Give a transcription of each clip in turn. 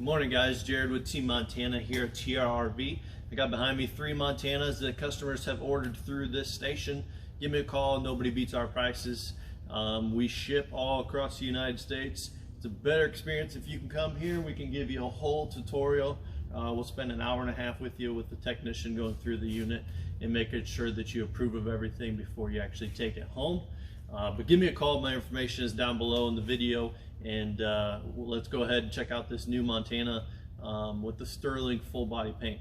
Good morning, guys. Jared with Team Montana here at TRRV. I got behind me 3 Montanas that customers have ordered through this station. Give me a call. Nobody beats our prices. We ship all across the United States. It's a better experience if you can come here. We can give you a whole tutorial. We'll spend an hour and a half with you with the technician going through the unit and making sure that you approve of everything before you actually take it home. But give me a call. My information is down below in the video, and let's go ahead and check out this new Montana with the Sterling full body paint.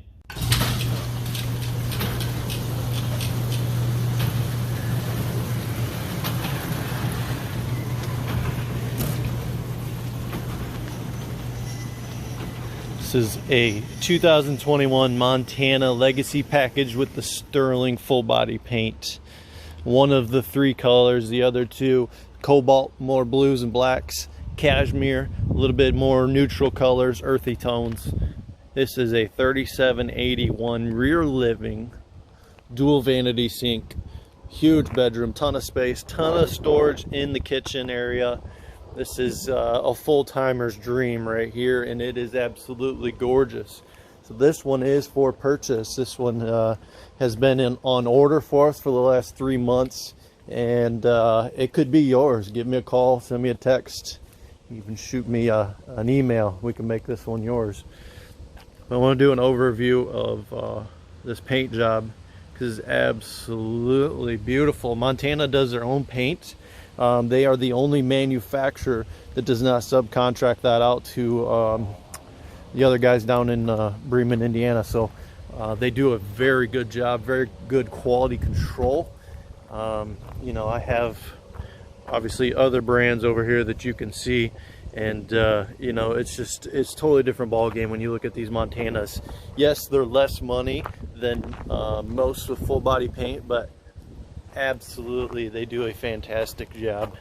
This is a 2021 Montana Legacy package with the Sterling full body paint. One of the 3 colors, the other 2 cobalt, more blues and blacks, cashmere, a little bit more neutral colors, earthy tones. This is a 3781 rear living, dual vanity sink, huge bedroom, ton of space, ton of storage in the kitchen area. This is a full-timer's dream right here, and it is absolutely gorgeous. So this one is for purchase. This one has been on order for us for the last 3 months, and it could be yours. Give me a call, send me a text, even shoot me an email. We can make this one yours. I want to do an overview of this paint job because it's absolutely beautiful. Montana does their own paint. They are the only manufacturer that does not subcontract that out to the other guys down in Bremen, Indiana. So they do a very good job, very good quality control. You know, I have obviously other brands over here that you can see, and you know, it's totally different ball game when you look at these Montanas. Yes, they're less money than most with full body paint, but absolutely they do a fantastic job.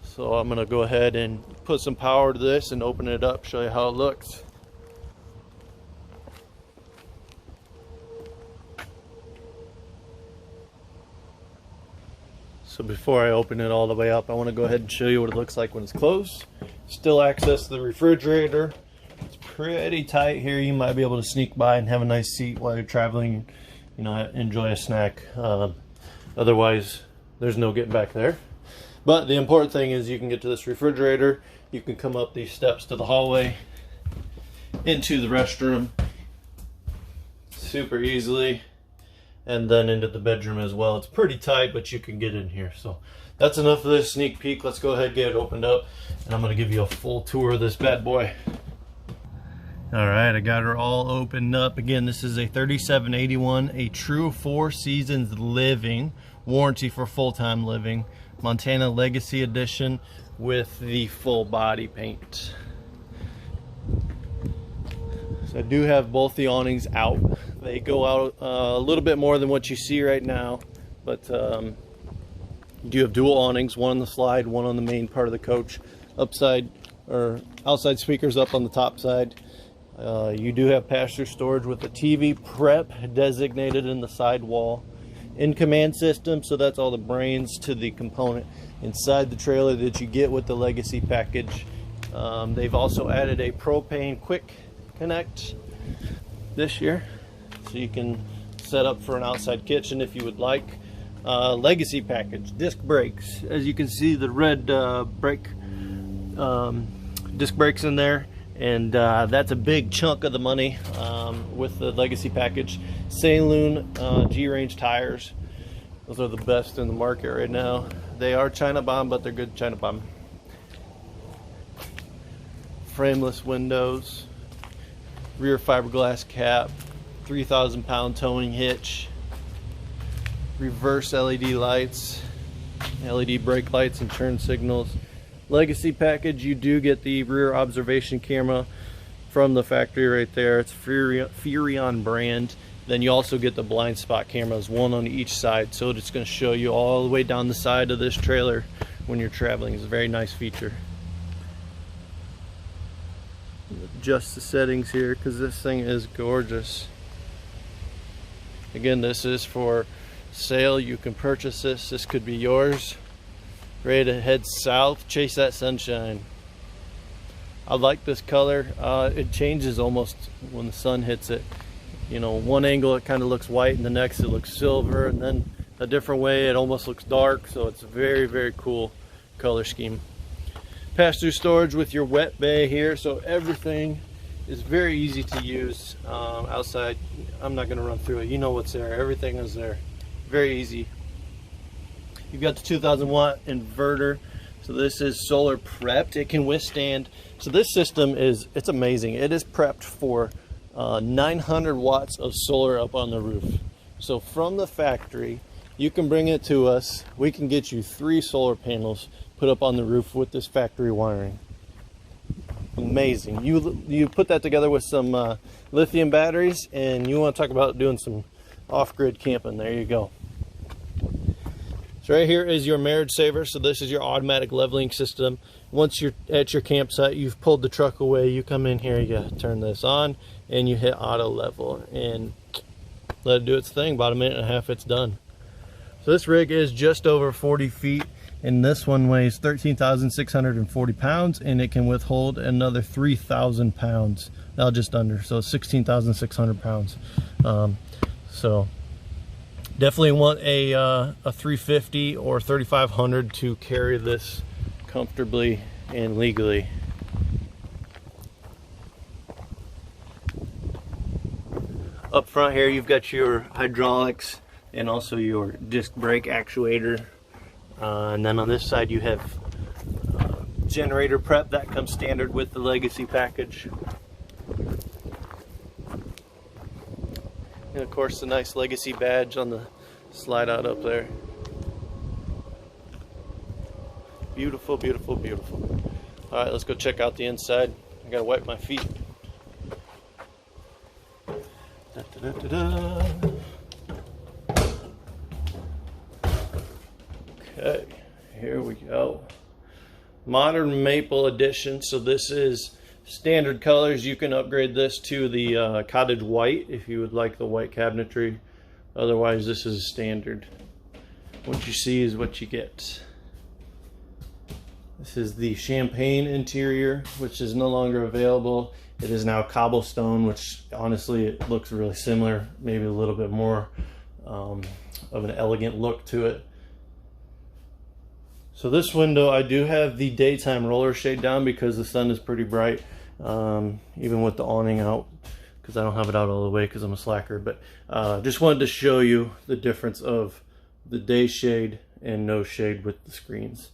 So I'm gonna go ahead and put some power to this and open it up, show you how it looks. So before I open it all the way up, I want to go ahead and show you what it looks like when it's closed. Still access the refrigerator. It's pretty tight here. You might be able to sneak by and have a nice seat while you're traveling, you know, enjoy a snack. Otherwise, there's no getting back there. But the important thing is you can get to this refrigerator. You can come up these steps to the hallway, into the restroom super easily, and then into the bedroom as well. It's pretty tight, but you can get in here. So that's enough of this sneak peek. Let's go ahead and get it opened up, and I'm going to give you a full tour of this bad boy. All right, I got her all opened up. Again, this is a 3781, a true 4 seasons living, warranty for full-time living, Montana Legacy Edition with the full body paint. So I do have both the awnings out. They go out a little bit more than what you see right now, but you do have dual awnings, one on the slide, one on the main part of the coach. Upside or outside speakers up on the top side. You do have pass-through storage with the TV prep designated in the side wall. In command system, so that's all the brains to the component inside the trailer that you get with the Legacy package. They've also added a propane quick connect this year, so you can set up for an outside kitchen if you would like. Legacy package, disc brakes. As you can see, the red disc brakes in there, and that's a big chunk of the money with the Legacy package. Saloon G-Range tires. Those are the best in the market right now. They are China bomb, but they're good China bomb. Frameless windows, rear fiberglass cap, 3,000 pound towing hitch, reverse LED lights, LED brake lights and turn signals. Legacy package, you do get the rear observation camera from the factory right there. It's Furion brand. Then you also get the blind spot cameras, one on each side, so it's going to show you all the way down the side of this trailer when you're traveling. It's a very nice feature. Adjust the settings here because this thing is gorgeous. Again, this is for sale. You can purchase this. This could be yours. Ready to head south, chase that sunshine. I like this color. It changes almost when the sun hits it. You know, one angle it kind of looks white, and the next it looks silver, and then a different way it almost looks dark. So it's a very, very cool color scheme. Pass-through storage with your wet bay here, so everything is very easy to use. Outside, I'm not going to run through it. You know what's there. Everything is there. Very easy. You've got the 2,000 watt inverter. So this is solar prepped. It can withstand. So this system it's amazing. It is prepped for 900 watts of solar up on the roof. So from the factory, you can bring it to us. We can get you 3 solar panels put up on the roof with this factory wiring. Amazing. You put that together with some lithium batteries, and you want to talk about doing some off-grid camping. There you go. So right here is your marriage saver. So this is your automatic leveling system. Once you're at your campsite, you've pulled the truck away, you come in here, you turn this on, and you hit auto level, and let it do its thing. About a minute and a half, it's done. So this rig is just over 40 feet, and this one weighs 13,640 pounds, and it can withhold another 3,000 pounds. Now just under, so 16,600 pounds. So definitely want a 350 or 3,500 to carry this comfortably and legally. Up front here, you've got your hydraulics and also your disc brake actuator. And then on this side, you have generator prep that comes standard with the Legacy package. And of course, the nice Legacy badge on the slide out up there. Beautiful, beautiful, beautiful. All right, let's go check out the inside. I gotta wipe my feet. Da, da, da, da, da. Okay, here we go. Modern Maple Edition. So this is standard colors. You can upgrade this to the cottage white if you would like the white cabinetry. Otherwise, this is standard. What you see is what you get. This is the champagne interior, which is no longer available. It is now cobblestone, which honestly it looks really similar, maybe a little bit more of an elegant look to it. So this window, I do have the daytime roller shade down because the sun is pretty bright, even with the awning out, because I don't have it out all the way because I'm a slacker. But just wanted to show you the difference of the day shade and no shade with the screens.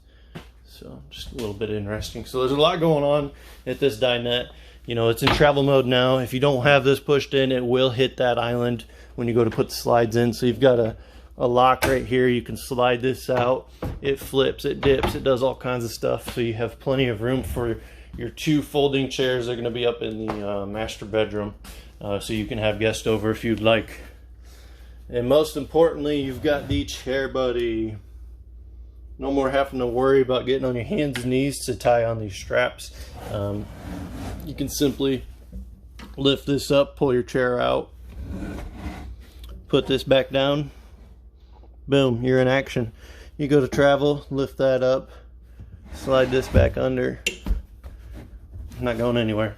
So just a little bit interesting. So there's a lot going on at this dinette. You know, it's in travel mode now. If you don't have this pushed in, it will hit that island when you go to put the slides in. So you've got a lock right here. You can slide this out. It flips, it dips, it does all kinds of stuff. So you have plenty of room for your 2 folding chairs. They're going to be up in the master bedroom. So you can have guests over if you'd like. And most importantly, you've got the chair buddy. No more having to worry about getting on your hands and knees to tie on these straps. You can simply lift this up, pull your chair out, put this back down. Boom, you're in action. You go to travel, lift that up, slide this back under. Not going anywhere.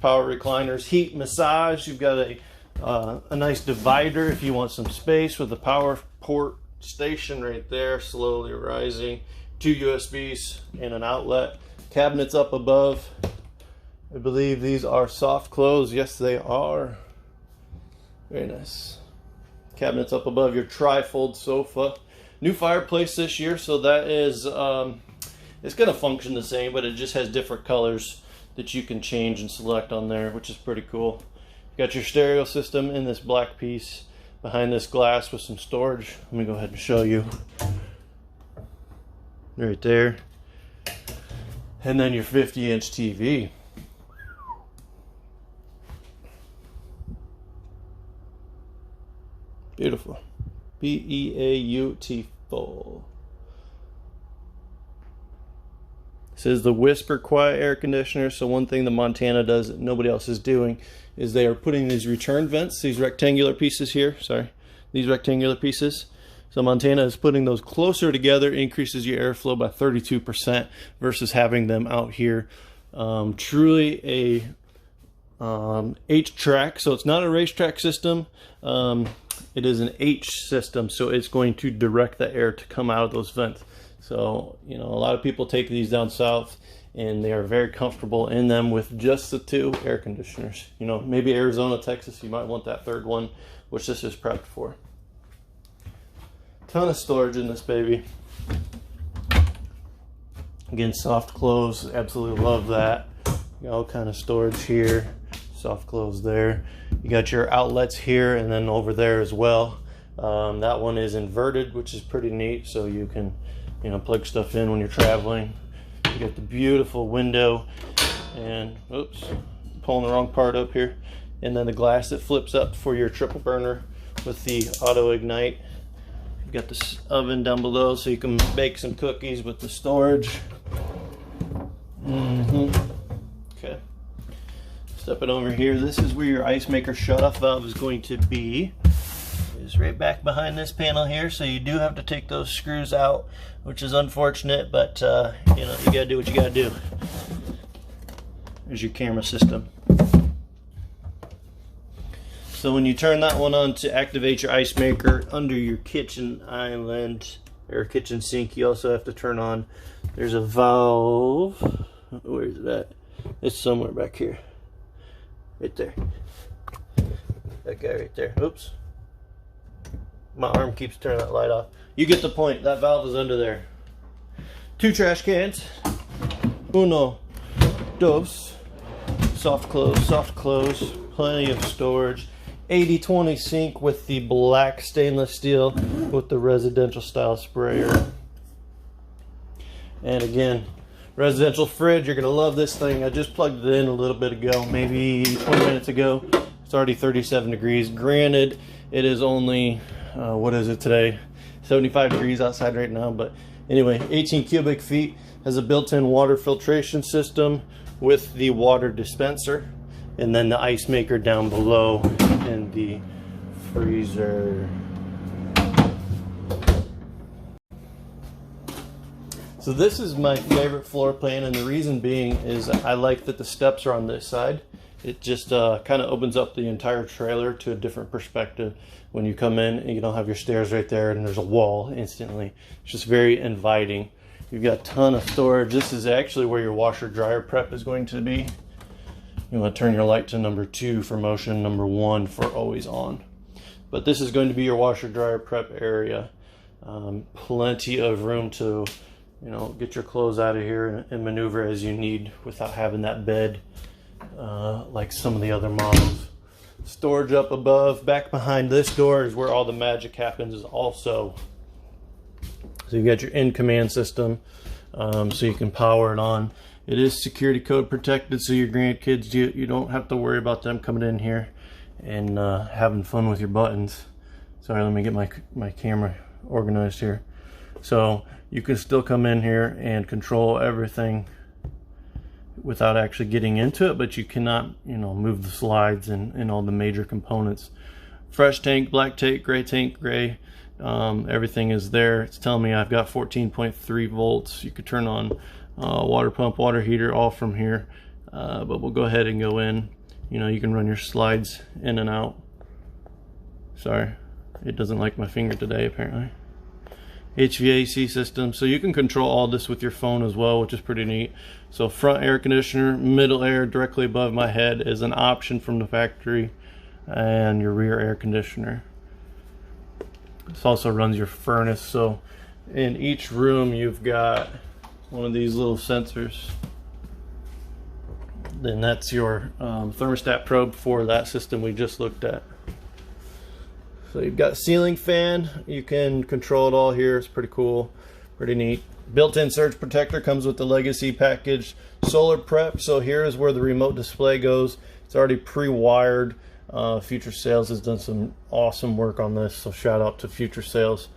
Power recliners, heat massage. You've got a nice divider if you want some space with the power port station right there, slowly rising. 2 USBs and an outlet. Cabinets up above. I believe these are soft close. Yes, they are. Very nice. Cabinets up above your tri-fold sofa. New fireplace this year, so that is it's going to function the same, but it just has different colors that you can change and select on there, which is pretty cool. You got your stereo system in this black piece behind this glass with some storage. Let me go ahead and show you. Right there. And then your 50-inch TV. Beautiful. Beautiful. This is the Whisper Quiet air conditioner. So one thing the Montana does that nobody else is doing is they are putting these return vents, these rectangular pieces here, these rectangular pieces, So Montana is putting those closer together, increases your airflow by 32% versus having them out here. Truly a H-track, so it's not a racetrack system. It is an H system, so it's going to direct the air to come out of those vents. So, you know, a lot of people take these down south and they are very comfortable in them with just the 2 air conditioners. You know, maybe Arizona, Texas, you might want that 3rd one, which this is prepped for. Ton of storage in this baby. Again, soft close, absolutely love that. You got all kind of storage here, soft close there. You got your outlets here and then over there as well. That one is inverted, which is pretty neat, so you can, you know, plug stuff in when you're traveling. You got the beautiful window, and oops, pulling the wrong part up here. And then the glass that flips up for your triple burner with the auto ignite. You've got this oven down below so you can bake some cookies with the storage. Okay. Stepping over here, this is where your ice maker shutoff valve is going to be. It's right back behind this panel here, so you do have to take those screws out, which is unfortunate, but you know, you gotta do what you gotta do. There's your camera system. So when you turn that one on to activate your ice maker under your kitchen island or kitchen sink, you also have to turn on, there's a valve. Where is it at? It's somewhere back here. Right there. That guy right there. Oops. My arm keeps turning that light off. You get the point. That valve is under there. 2 trash cans. Uno, dos. Soft close. Plenty of storage. 80/20 sink with the black stainless steel with the residential style sprayer. And again, residential fridge, you're gonna love this thing. I just plugged it in a little bit ago, maybe 20 minutes ago. It's already 37 degrees. Granted, it is only, what is it today? 75 degrees outside right now, but anyway, 18 cubic feet, has a built-in water filtration system with the water dispenser, and then the ice maker down below in the freezer. So this is my favorite floor plan, and the reason being is I like that the steps are on this side. It just kind of opens up the entire trailer to a different perspective. When you come in and you don't have your stairs right there and there's a wall instantly. It's just very inviting. You've got a ton of storage. This is actually where your washer dryer prep is going to be. You want to turn your light to number 2 for motion, number 1 for always on. But this is going to be your washer dryer prep area. Plenty of room to, you know, get your clothes out of here and maneuver as you need without having that bed like some of the other models. Storage up above. Back behind this door is where all the magic happens is also. So you got your in command system, so you can power it on. It is security code protected, so your grandkids, you don't have to worry about them coming in here and having fun with your buttons. Sorry, let me get my camera organized here. So you can still come in here and control everything without actually getting into it, but you cannot, you know, move the slides and all the major components. Fresh tank, black tank, gray. Everything is there. It's telling me I've got 14.3 volts. You could turn on water pump, water heater, all from here. But we'll go ahead and go in. You know, you can run your slides in and out. Sorry, it doesn't like my finger today apparently. HVAC system, so you can control all this with your phone as well, which is pretty neat. So front air conditioner, middle air directly above my head is an option from the factory, and your rear air conditioner. This also runs your furnace. So in each room you've got one of these little sensors. Then that's your thermostat probe for that system we just looked at. So you've got ceiling fan, you can control it all here. It's pretty cool, pretty neat. Built-in surge protector comes with the legacy package. Solar prep, so here is where the remote display goes. It's already pre-wired. Future Sales has done some awesome work on this, so shout out to Future Sales.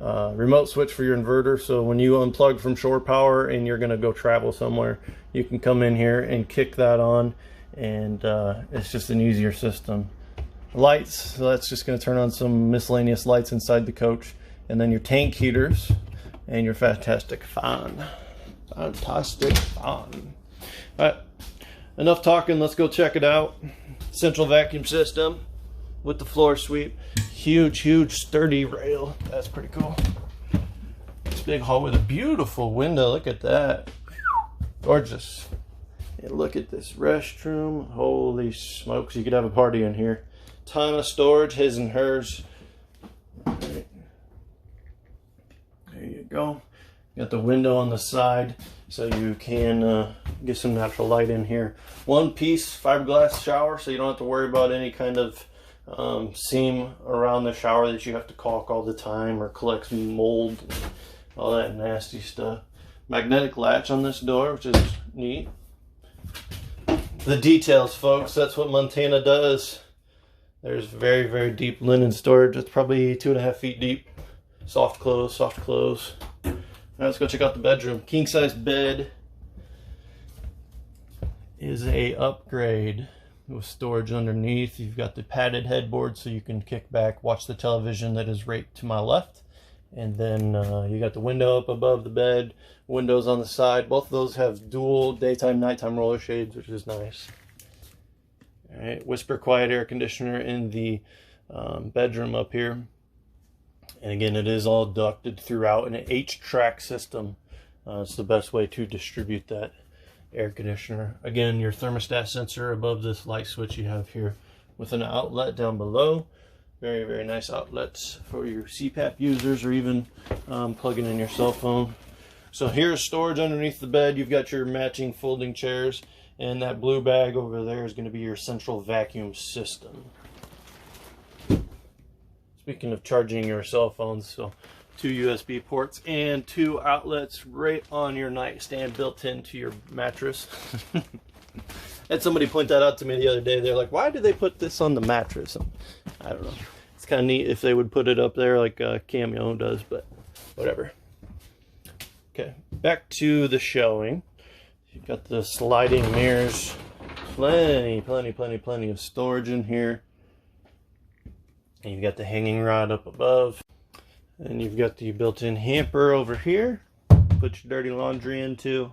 Remote switch for your inverter, so when you unplug from shore power and you're gonna go travel somewhere, you can come in here and kick that on, and it's just an easier system. Lights, so that's just going to turn on some miscellaneous lights inside the coach. and then your tank heaters and your fantastic fan. Fantastic fan. All right, enough talking. Let's go check it out. Central vacuum system with the floor sweep. Huge, sturdy rail. That's pretty cool. This big hall with a beautiful window. Look at that. Gorgeous. And look at this restroom. Holy smokes, you could have a party in here. Ton of storage, his and hers. Right. There you go. Got the window on the side so you can get some natural light in here. One piece fiberglass shower, so you don't have to worry about any kind of seam around the shower that you have to caulk all the time or collect mold, all that nasty stuff. Magnetic latch on this door, which is neat. The details, folks, that's what Montana does. There's very deep linen storage. It's probably 2.5 feet deep. Soft close. All right, let's go check out the bedroom. King size bed is a upgrade with storage underneath. You've got the padded headboard so you can kick back, watch the television that is right to my left. And then you got the window up above the bed, windows on the side. Both of those have dual daytime, nighttime roller shades, which is nice. All right, whisper quiet air conditioner in the bedroom up here. And again, it is all ducted throughout in an H-track system. It's the best way to distribute that air conditioner. Again, your thermostat sensor above this light switch you have here with an outlet down below. Very nice outlets for your CPAP users or even plugging in your cell phone. So here's storage underneath the bed. You've got your matching folding chairs, and that blue bag over there is going to be your central vacuum system. Speaking of charging your cell phones, so 2 USB ports and 2 outlets right on your nightstand built into your mattress. Had somebody point that out to me the other day. They're like, why do they put this on the mattress? I don't know. It's kind of neat if they would put it up there like Cameo does, but whatever. Okay, back to the showing. You've got the sliding mirrors. Plenty of storage in here. And you've got the hanging rod up above. And you've got the built-in hamper over here. Put your dirty laundry into.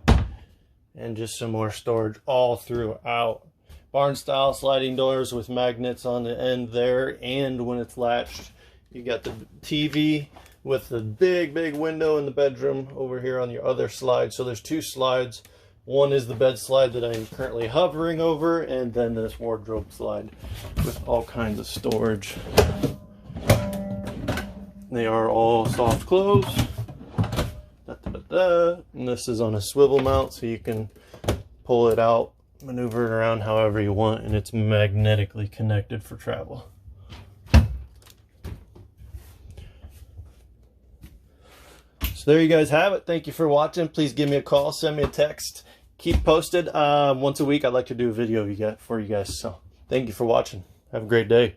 And just some more storage all throughout. Barn style sliding doors with magnets on the end there, and when it's latched, you got the TV with the big window in the bedroom over here on your other slide. So there's 2 slides. One is the bed slide that I'm currently hovering over, and then this wardrobe slide with all kinds of storage. They are all soft close. And this is on a swivel mount, so you can pull it out, maneuver it around however you want, and it's magnetically connected for travel. So there you guys have it. Thank you for watching. Please give me a call, send me a text. Keep posted. Once a week I'd like to do a video for you guys. So thank you for watching. Have a great day.